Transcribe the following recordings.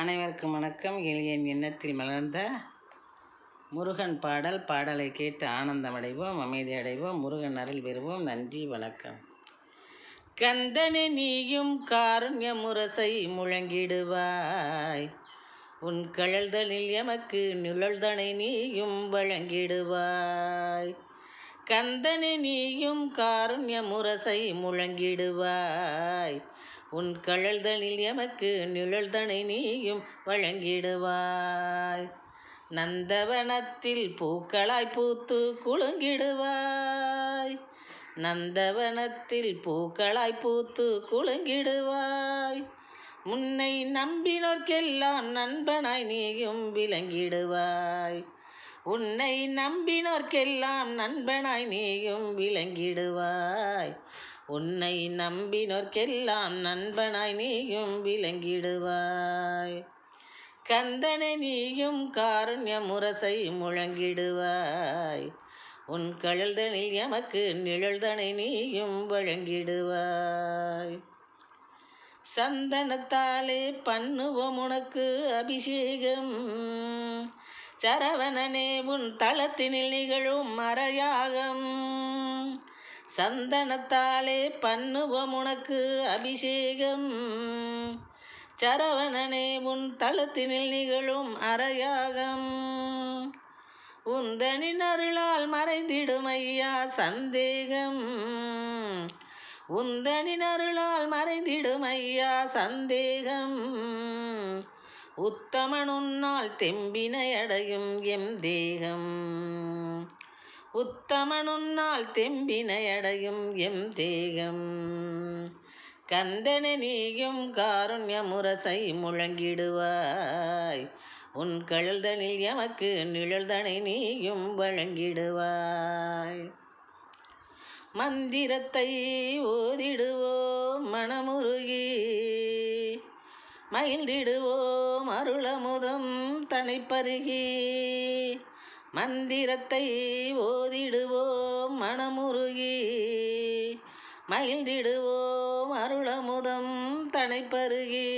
அனைவருக்கும் வணக்கம். என் எண்ணத்தில் மலர்ந்த முருகன் பாடலை கேட்டு ஆனந்தமடைவோம், அமைதி அடைவோம், முருகன் அருள் பெறுவோம். நன்றி, வணக்கம். கந்தனே நீயும் காருண்ய முரசை முழங்கிடுவாய், உன் கழல்தலில் எமக்கு நிழல்தனை நீயும் வழங்கிடுவாய். கந்தனே நீயும் காருண்ய முரசை முழங்கிடுவாய், உன் கழல்தலில் எமக்கு நிழல்தனை நீயும் வழங்கிடுவாய். நந்தவனத்தில் பூக்களாய் பூத்து குலுங்கிடுவாய், நந்தவனத்தில் பூக்களாய் பூத்து குலுங்கிடுவாய். முன்னை நம்பினோர்க்கெல்லாம் நண்பனாய் நீயும் விளங்கிடுவாய், உன்னை நம்பினோர்க்கெல்லாம் நண்பனாய் நீயும் விளங்கிடுவாய், உன்னை நம்பினோர்க்கெல்லாம் நண்பனாய் நீயும் விளங்கிடுவாய். கந்தனே நீயும் காருண்ய முரசை முழங்கிடுவாய், உன் கழல்தனில் எமக்கு நிழல்தனை நீயும் வழங்கிடுவாய். சந்தனத்தாலே பண்ணுவோம் உனக்கு அபிஷேகம், சரவணனே உன் தளத்தினில் நிகழும் மறையாகம். சந்தனத்தாலே பண்ணுவோம் உனக்கு அபிஷேகம், சரவணனே உன் தளத்தினில் நிகழும் அறையாகம். உந்தனின் அருளால் மறைந்திடும் ஐயா சந்தேகம், உந்தனின் அருளால் மறைந்திடும் ஐயா சந்தேகம். உத்தமன் உன்னால் தெம்பினை அடையும் எம் தேகம், உத்தமன் உன்னால் தெம்பினை அடையும் எம் தேகம். கந்தனே நீயும் காருண்ய முரசை முழங்கிடுவாய், உன் கழல்தனில் எமக்கு நிழல்தனை நீயும் வழங்கிடுவாய். மந்திரத்தை ஓதிடுவோம் மனமுருகி, மகிழ்ந்திடுவோம் அருளமுதம் தனைப்பருகி. மந்திரத்தை ஓதிடுவோம் மனமுருகி, மகிழ்ந்திடுவோம் அருளமுதம் தனைப்பருகி.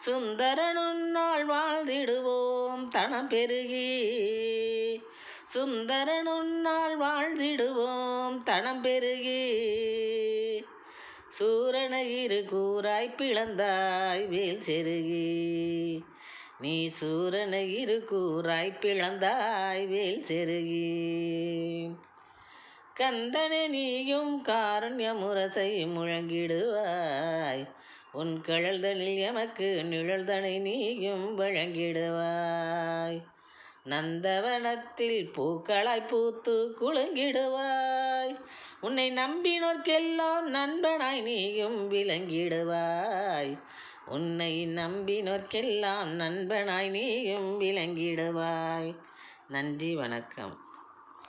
சுந்தரனுன்னால் வாழ்ந்திடுவோம் தனம் பெருகி, சுந்தரனுன்னால் வாழ்ந்திடுவோம் தனம் பெருகி. சூரனை இரு கூறாய் பிளந்தாய் வேல் செருகி, நீ சூரனை இரு கூறாய் பிளந்தாய் வேல் செருகி. கந்தனே நீயும் காருண்ய முரசை முழங்கிடுவாய், உன் கழல்தனில் எமக்கு நிழல்தனை நீயும் வழங்கிடுவாய். நந்தவனத்தில் பூக்களாய் பூத்து குலுங்கிடுவாய், உன்னை நம்பினோர்க்கெல்லாம் நண்பனாய் நீயும் விளங்கிடுவாய், உன்னை நம்பினோர்க்கெல்லாம் நண்பனாய் நீயும் விளங்கிடுவாய். நன்றி, வணக்கம்.